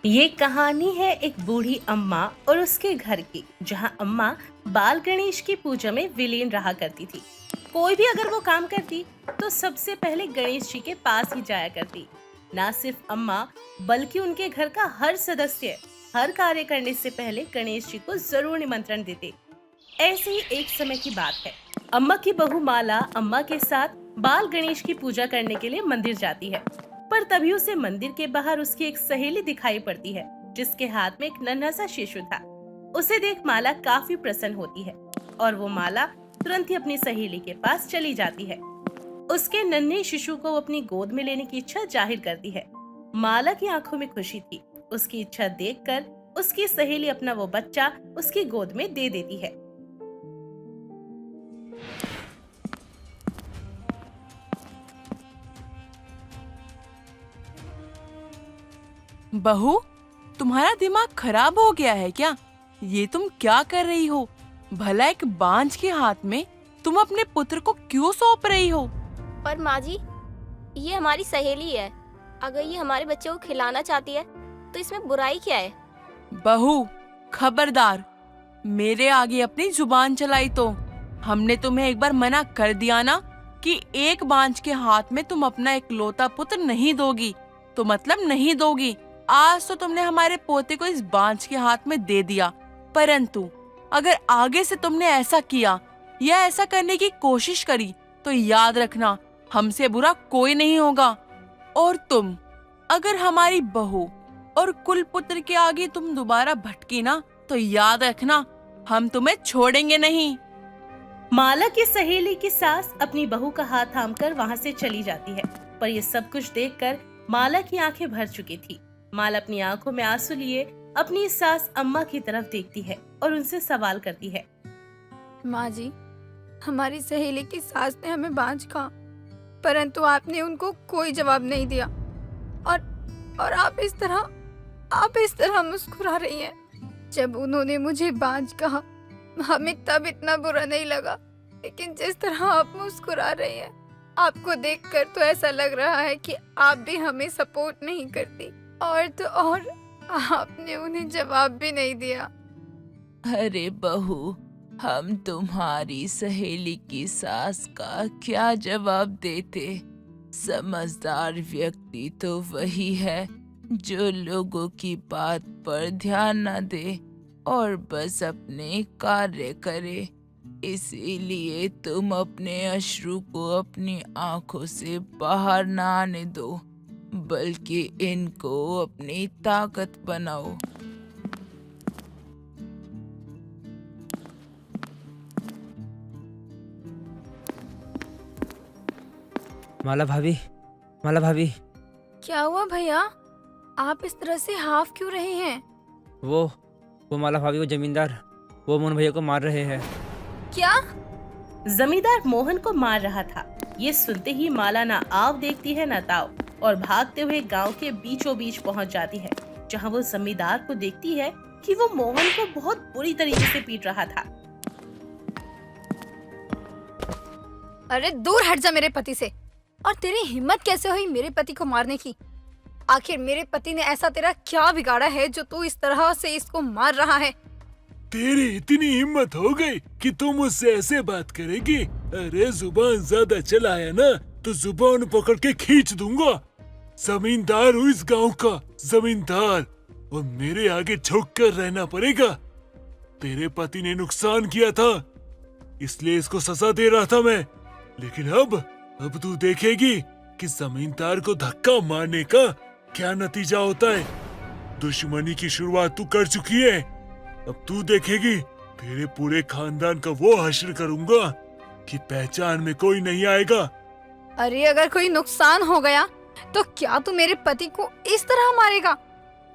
ये कहानी है एक बूढ़ी अम्मा और उसके घर की, जहाँ अम्मा बाल गणेश की पूजा में विलीन रहा करती थी। कोई भी अगर वो काम करती तो सबसे पहले गणेश जी के पास ही जाया करती। ना सिर्फ अम्मा बल्कि उनके घर का हर सदस्य हर कार्य करने से पहले गणेश जी को जरूर निमंत्रण देते। ऐसे ही एक समय की बात है। अम्मा की बहू माला अम्मा के साथ बाल गणेश की पूजा करने के लिए मंदिर जाती है। पर तभी उसे मंदिर के बाहर उसकी एक सहेली दिखाई पड़ती है, जिसके हाथ में एक नन्हा सा शिशु था। उसे देख माला काफी प्रसन्न होती है और वो माला तुरंत ही अपनी सहेली के पास चली जाती है। उसके नन्हे शिशु को वो अपनी गोद में लेने की इच्छा जाहिर करती है। माला की आंखों में खुशी थी। उसकी इच्छा देखकर उसकी सहेली अपना वो बच्चा उसकी गोद में दे देती है। बहू, तुम्हारा दिमाग खराब हो गया है क्या? ये तुम क्या कर रही हो? भला एक बांझ के हाथ में तुम अपने पुत्र को क्यों सौंप रही हो? पर माँ जी, ये हमारी सहेली है। अगर ये हमारे बच्चे को खिलाना चाहती है तो इसमें बुराई क्या है? बहू, खबरदार! मेरे आगे अपनी जुबान चलाई तो हमने तुम्हें एक बार मना कर दिया ना कि एक बांझ के हाथ में तुम अपना इकलौता पुत्र नहीं दोगी, तो मतलब नहीं दोगी। आज तो तुमने हमारे पोते को इस बांझ के हाथ में दे दिया, परंतु अगर आगे से तुमने ऐसा किया या ऐसा करने की कोशिश करी तो याद रखना, हमसे बुरा कोई नहीं होगा। और तुम अगर हमारी बहू और कुल पुत्र के आगे तुम दोबारा भटकी ना तो याद रखना, हम तुम्हें छोड़ेंगे नहीं। माला की सहेली की सास अपनी बहू का हाथ थामकर वहां से चली जाती है। पर ये सब कुछ देखकर माला की आंखें भर चुकी थी। माला अपनी आंखों में आंसू लिए अपनी सास अम्मा की तरफ देखती है और उनसे सवाल करती है। माँ जी, हमारी सहेली की सास ने हमें बांझ कहा, परंतु आपने उनको कोई जवाब नहीं दिया और आप इस तरह मुस्कुरा रही हैं। जब उन्होंने मुझे बांझ कहा, हमें तब इतना बुरा नहीं लगा, लेकिन जिस तरह आप मुस्कुरा रही हैं, आपको देखकर तो ऐसा लग रहा है कि आप भी हमें सपोर्ट नहीं करती। और आपने उन्हें जवाब भी नहीं दिया। अरे बहू, हम तुम्हारी सहेली की सास का क्या जवाब देते? समझदार व्यक्ति तो वही है जो लोगों की बात पर ध्यान न दे और बस अपने कार्य करे। इसीलिए तुम अपने अश्रु को अपनी आंखों से बाहर ना आने दो, बल्कि इनको अपनी ताकत बनाओ। माला भाभी, माला भाभी, क्या हुआ भैया? आप इस तरह से हाफ क्यों रहे हैं? वो माला भाभी, वो जमींदार वो मोहन भैया को मार रहे हैं। क्या? जमींदार मोहन को मार रहा था। ये सुनते ही माला ना आव देखती है ना ताव और भागते हुए गांव के बीचों बीच पहुंच जाती है, जहां वो जमींदार को देखती है कि वो मोहन को बहुत बुरी तरीके से पीट रहा था। अरे दूर हट जा मेरे पति से। और तेरी हिम्मत कैसे हुई मेरे पति को मारने की? आखिर मेरे पति ने ऐसा तेरा क्या बिगाड़ा है जो तू इस तरह से इसको मार रहा है? तेरी इतनी हिम्मत हो गई कि तुम मुझसे ऐसे बात करेगी? अरे जुबान ज्यादा चलाया ना तो जुबान पकड़ के खींच दूंगा। जमींदार हूँ इस गांव का, जमींदार, और मेरे आगे झुक कर रहना पड़ेगा। तेरे पति ने नुकसान किया था, इसलिए इसको सजा दे रहा था मैं। लेकिन अब तू देखेगी कि जमींदार को धक्का मारने का क्या नतीजा होता है। दुश्मनी की शुरुआत तू कर चुकी है, अब तू देखेगी तेरे पूरे खानदान का वो हश्र करूंगा कि पहचान में कोई नहीं आएगा। अरे अगर कोई नुकसान हो गया तो क्या तू मेरे पति को इस तरह मारेगा?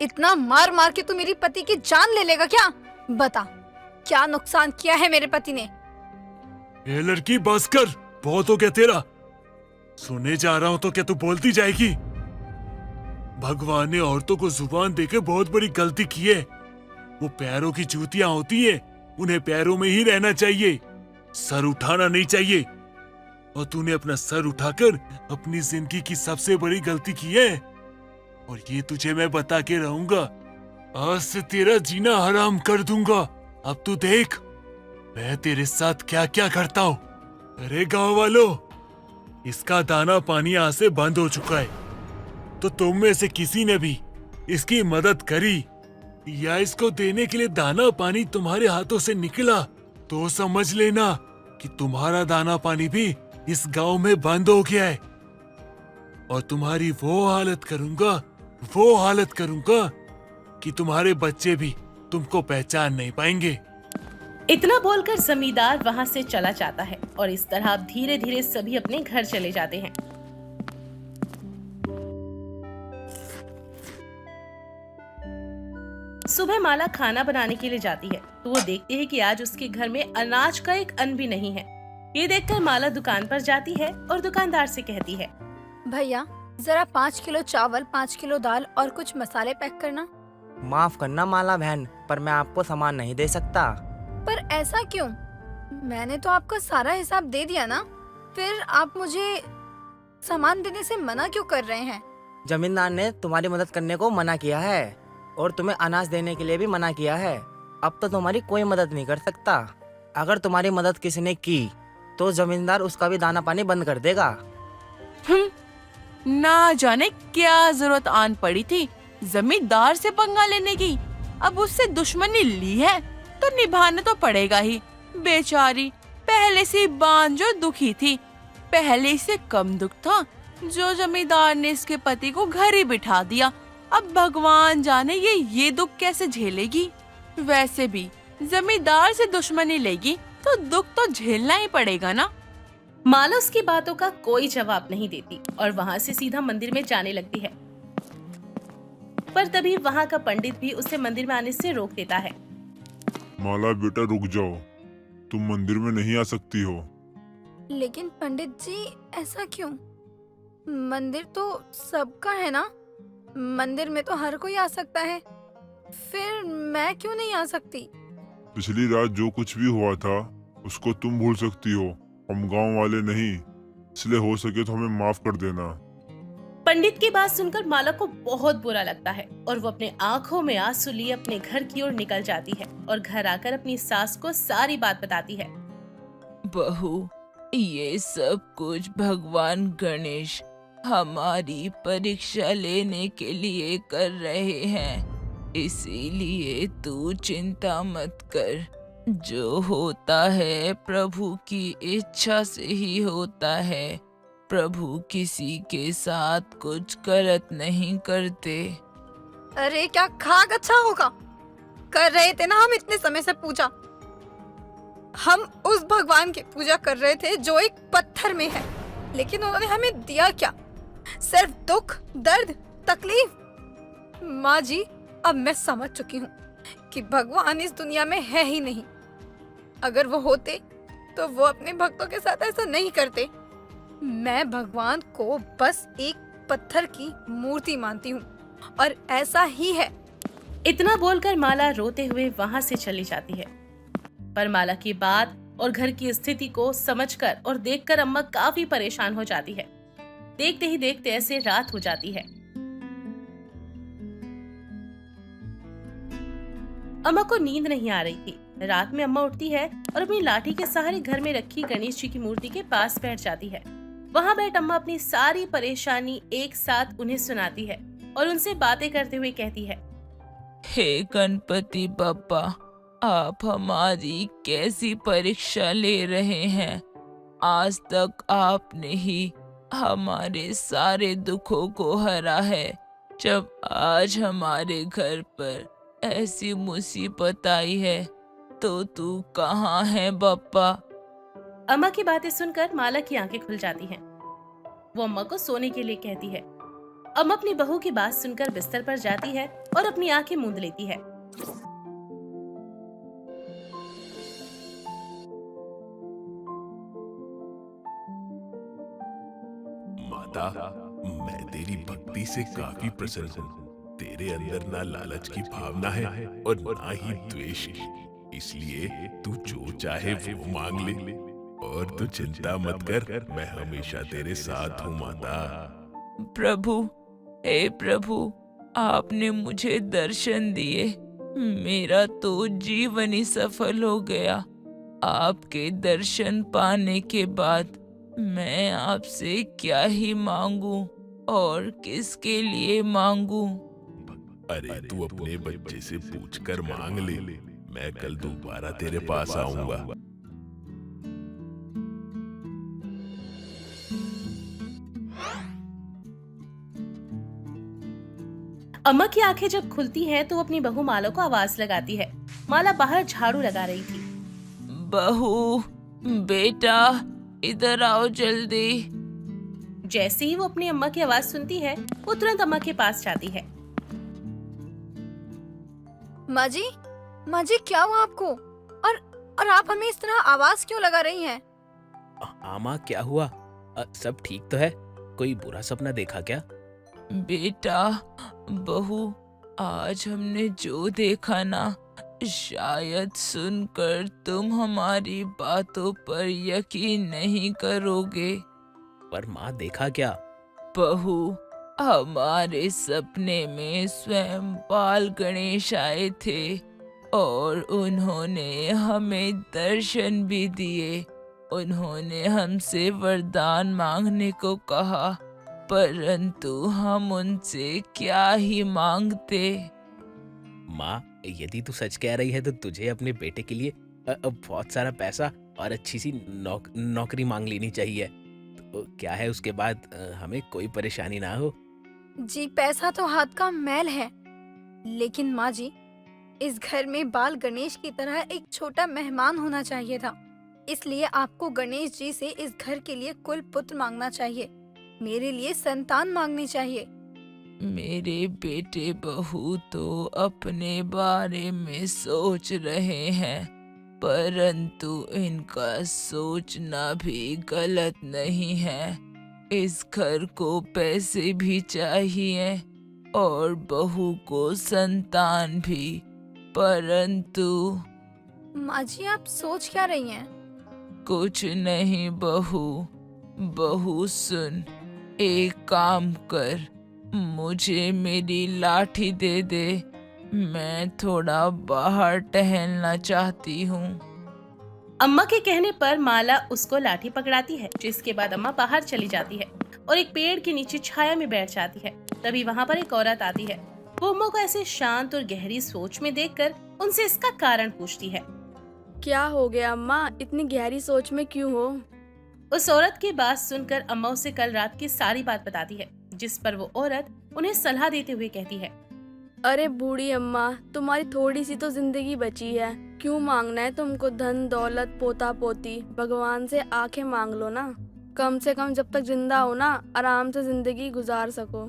इतना मार मार के तू मेरी पति की जान ले लेगा क्या? बता, क्या नुकसान किया है मेरे पति ने? ए लड़की, बस कर, बहुत हो गया तेरा। सुने जा रहा हूँ तो क्या तू बोलती जाएगी? भगवान ने औरतों को जुबान देकर बहुत बड़ी गलती की है। वो पैरों की जूतियां होती हैं, उन्हें पैरों में ही रहना चाहिए, सर उठाना नहीं चाहिए। और तूने अपना सर उठाकर अपनी जिंदगी की सबसे बड़ी गलती की है। और ये तुझे मैं बता के रहूंगा। आज से तेरा जीना हराम कर दूंगा। अब तू देख मैं तेरे साथ क्या क्या करता हूँ। अरे गांव वालों, इसका दाना पानी आज से बंद हो चुका है, तो तुम में से किसी ने भी इसकी मदद करी या इसको देने के लिए दाना पानी तुम्हारे हाथों से निकला तो समझ लेना कि तुम्हारा दाना पानी भी इस गांव में बंद हो गया है। और तुम्हारी वो हालत करूंगा कि तुम्हारे बच्चे भी तुमको पहचान नहीं पाएंगे। इतना बोलकर जमींदार वहां से चला जाता है और इस तरह धीरे धीरे सभी अपने घर चले जाते हैं। सुबह माला खाना बनाने के लिए जाती है तो वो देखती है कि आज उसके घर में अनाज का एक अन्न भी नहीं है। ये देखकर माला दुकान पर जाती है और दुकानदार से कहती है, भैया जरा 5 किलो चावल, 5 किलो दाल और कुछ मसाले पैक करना। माफ करना माला बहन, पर मैं आपको सामान नहीं दे सकता। पर ऐसा क्यों? मैंने तो आपका सारा हिसाब दे दिया ना, फिर आप मुझे सामान देने से मना क्यों कर रहे हैं? जमींदार ने तुम्हारी मदद करने को मना किया है और तुम्हें अनाज देने के लिए भी मना किया है। अब तो तुम्हारी कोई मदद नहीं कर सकता। अगर तुम्हारी मदद किसी ने की तो जमींदार उसका भी दाना पानी बंद कर देगा। ना जाने क्या जरूरत आन पड़ी थी जमींदार से पंगा लेने की। अब उससे दुश्मनी ली है तो निभाना तो पड़ेगा ही। बेचारी पहले से बांझो दुखी थी। पहले से कम दुख था जो जमींदार ने इसके पति को घर ही बिठा दिया। अब भगवान जाने ये दुख कैसे झेलेगी। वैसे भी जमींदार से दुश्मनी लेगी तो दुख तो झेलना ही पड़ेगा ना। माला उसकी बातों का कोई जवाब नहीं देती और वहाँ से सीधा मंदिर में जाने लगती है। पर तभी वहाँ का पंडित भी उसे मंदिर में आने से रोक देता है। माला बेटा रुक जाओ, तुम मंदिर में नहीं आ सकती हो। लेकिन पंडित जी ऐसा क्यों? मंदिर तो सबका है ना, मंदिर में तो हर कोई आ सकता है, फिर मैं क्यों नहीं आ सकती? पिछली रात जो कुछ भी हुआ था उसको तुम भूल सकती हो, हम गांव वाले नहीं, इसलिए हो सके तो हमें माफ कर देना। पंडित की बात सुनकर माला को बहुत बुरा लगता है और वो अपने आंखों में आंसू लिए अपने घर की ओर निकल जाती है और घर आकर अपनी सास को सारी बात बताती है। बहू, ये सब कुछ भगवान गणेश हमारी परीक्षा लेने के लिए कर रहे हैं, इसीलिए तू चिंता मत कर। जो होता है प्रभु की इच्छा से ही होता है। प्रभु किसी के साथ कुछ गलत नहीं करते। अरे क्या खाक अच्छा होगा, कर रहे थे ना हम इतने समय से पूजा। हम उस भगवान की पूजा कर रहे थे जो एक पत्थर में है, लेकिन उन्होंने हमें दिया क्या? सिर्फ दुख, दर्द, तकलीफ। माँ जी, अब मैं समझ चुकी हूँ कि भगवान इस दुनिया में है ही नहीं। अगर वो होते तो वो अपने भक्तों के साथ ऐसा नहीं करते। मैं भगवान को बस एक पत्थर की मूर्ति मानती हूँ और ऐसा ही है। इतना बोलकर माला रोते हुए वहाँ से चली जाती है। पर माला की बात और घर की स्थिति को समझकर और देखकर अम्मा काफी परेशान हो जाती है। देखते ही देखते ऐसे रात हो जाती है। अम्मा को नींद नहीं आ रही थी। रात में अम्मा उठती है और अपनी लाठी के सहारे घर में रखी गणेश जी की मूर्ति के पास बैठ जाती है। वहाँ बैठ अम्मा अपनी सारी परेशानी एक साथ उन्हें सुनाती है और उनसे बातें करते हुए कहती है, हे गणपति बप्पा, आप हमारी कैसी परीक्षा ले रहे हैं। आज तक आपने ही हमारे सारे दुखों को हरा है। जब आज हमारे घर पर ऐसी मुसीबत आई है तो तू कहाँ है बप्पा? अम्मा की बातें सुनकर माला की आंखें खुल जाती हैं। वो अम्मा को सोने के लिए कहती है। अम्मा अपनी बहू की बात सुनकर बिस्तर पर जाती है और अपनी आंखें मूंद लेती है। माता, मैं तेरी भक्ति से काफी प्रसन्न हूँ। तेरे अंदर ना लालच की भावना है और ना ही द्वेष की, इसलिए तू जो चाहे वो मांग ले और तू चिंता मत कर, मैं हमेशा तेरे साथ हूँ माता। प्रभु, हे प्रभु, आपने मुझे दर्शन दिए, मेरा तो जीवन ही सफल हो गया। आपके दर्शन पाने के बाद मैं आपसे क्या ही मांगू और किसके लिए मांगू। अरे तू अपने बच्चे से पूछकर मांग ले, मैं कल दोबारा तेरे पास आऊंगा। अम्मा की आंखें जब खुलती हैं तो वो अपनी बहू माला को आवाज लगाती है। माला बाहर झाड़ू लगा रही थी। बहू, बेटा, इधर आओ जल्दी। जैसे ही वो अपनी अम्मा की आवाज सुनती है वो तुरंत अम्मा के पास जाती है। माँ जी क्या हुआ आपको? और आप हमें इस तरह आवाज क्यों लगा रही हैं? हाँ माँ, क्या हुआ? सब ठीक तो है? कोई बुरा सपना देखा क्या? बेटा, बहू, आज हमने जो देखा ना, शायद सुनकर तुम हमारी बातों पर यकीन नहीं करोगे। पर माँ, देखा क्या? बहू, हमारे सपने में स्वयं बाल गणेश आए थे और उन्होंने हमें दर्शन भी दिए। उन्होंने हमसे वरदान मांगने को कहा, परंतु हम उनसे क्या ही मांगते। माँ, यदि तू सच कह रही है तो तुझे अपने बेटे के लिए बहुत सारा पैसा और अच्छी सी नौकरी मांग लेनी चाहिए। तो क्या है उसके बाद हमें कोई परेशानी ना हो। जी, पैसा तो हाथ का मैल है, लेकिन माँ जी, इस घर में बाल गणेश की तरह एक छोटा मेहमान होना चाहिए था। इसलिए आपको गणेश जी से इस घर के लिए कुल पुत्र मांगना चाहिए, मेरे लिए संतान मांगनी चाहिए। मेरे बेटे बहू तो अपने बारे में सोच रहे हैं, परंतु इनका सोचना भी गलत नहीं है। इस घर को पैसे भी चाहिए और बहू को संतान भी, परंतु। माँ जी, आप सोच क्या रही हैं? कुछ नहीं बहू। बहू सुन, एक काम कर, मुझे मेरी लाठी दे दे, मैं थोड़ा बाहर टहलना चाहती हूँ। अम्मा के कहने पर माला उसको लाठी पकड़ाती है, जिसके बाद अम्मा बाहर चली जाती है और एक पेड़ के नीचे छाया में बैठ जाती है। तभी वहाँ पर एक औरत आती है। वो अम्मा को ऐसे शांत और गहरी सोच में देखकर उनसे इसका कारण पूछती है। क्या हो गया अम्मा, इतनी गहरी सोच में क्यों हो? उस औरत की बात सुनकर अम्मा उसे कल रात की सारी बात बताती है, जिस पर वो औरत उन्हें सलाह देते हुए कहती है, अरे बूढ़ी अम्मा, तुम्हारी थोड़ी सी तो जिंदगी बची है, क्यों मांगना है तुमको धन दौलत पोता पोती? भगवान से आंखें मांग लो ना, कम से कम जब तक जिंदा हो ना, आराम से जिंदगी गुजार सको।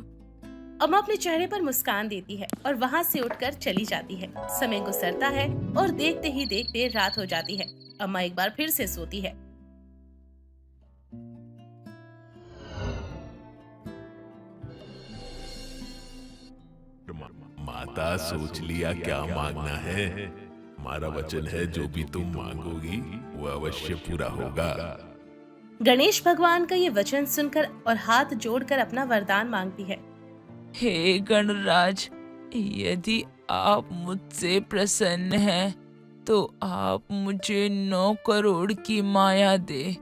अम्मा अपने चेहरे पर मुस्कान देती है और वहाँ से उठकर चली जाती है। समय गुजरता है और देखते ही देखते रात हो जाती है। अम्मा एक बार फिर से सोती है। माता, सोच लिया क्या मांगना है? हमारा वचन है, जो भी तुम मांगोगी वो अवश्य पूरा होगा। गणेश भगवान का ये वचन सुनकर और हाथ जोड़कर अपना वरदान मांगती है। हे गणराज, यदि आप मुझसे प्रसन्न हैं, तो आप मुझे 9 करोड़ की माया दे,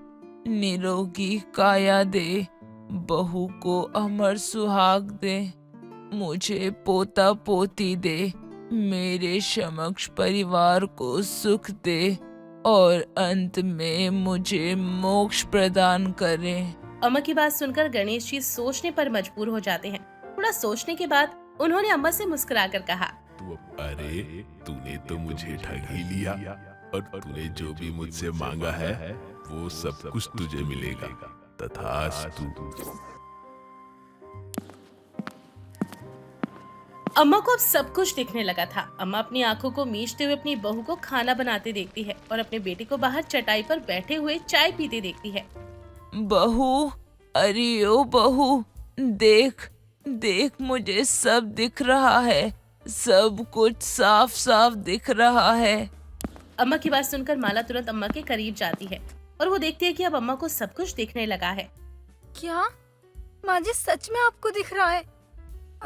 निरोगी काया दे, बहू को अमर सुहाग दे, मुझे पोता पोती दे, मेरे समक्ष परिवार को सुख दे और अंत में मुझे मोक्ष प्रदान करे। अम्मा की बात सुनकर गणेश जी सोचने पर मजबूर हो जाते हैं। थोड़ा सोचने के बाद उन्होंने अम्मा से मुस्कुराकर कहा, अरे तूने तो मुझे ठग ही लिया, और तूने जो भी मुझसे मांगा है वो सब कुछ तुझे मिलेगा। तथास्तु। अम्मा को अब सब कुछ दिखने लगा था। अम्मा अपनी आंखों को मीचते हुए अपनी बहू को खाना बनाते देखती है और अपने बेटे को बाहर चटाई पर बैठे हुए चाय पीते देखती है। बहू, अरे ओ बहू, देख देख, मुझे सब दिख रहा है, सब कुछ साफ साफ दिख रहा है। अम्मा की बात सुनकर माला तुरंत अम्मा के करीब जाती है और वो देखती है कि अब अम्मा को सब कुछ दिखने लगा है। क्या माँ जी, सच में आपको दिख रहा है?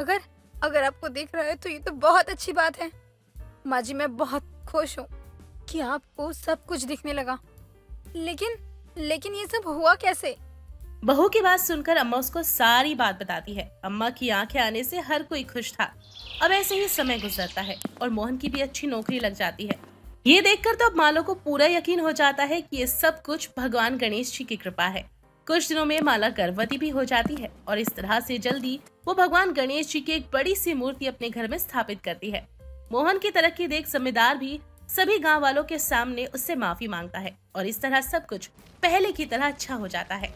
अगर अगर आपको दिख रहा है तो ये तो बहुत अच्छी बात है। माँ जी, मैं बहुत खुश हूँ कि आपको सब कुछ दिखने लगा। लेकिन लेकिन ये सब हुआ कैसे? बहू की बात सुनकर अम्मा उसको सारी बात बताती है। अम्मा की आंखें आने से हर कोई खुश था। अब ऐसे ही समय गुजरता है और मोहन की भी अच्छी नौकरी लग जाती है। ये देखकर तो अब माला को पूरा यकीन हो जाता है कि ये सब कुछ भगवान गणेश जी की कृपा है। कुछ दिनों में माला गर्भवती भी हो जाती है और इस तरह से जल्दी वो भगवान गणेश जी की एक बड़ी सी मूर्ति अपने घर में स्थापित करती है। मोहन की तरक्की देख जमींदार भी सभी गांव वालों के सामने उससे माफी मांगता है और इस तरह सब कुछ पहले की तरह अच्छा हो जाता है।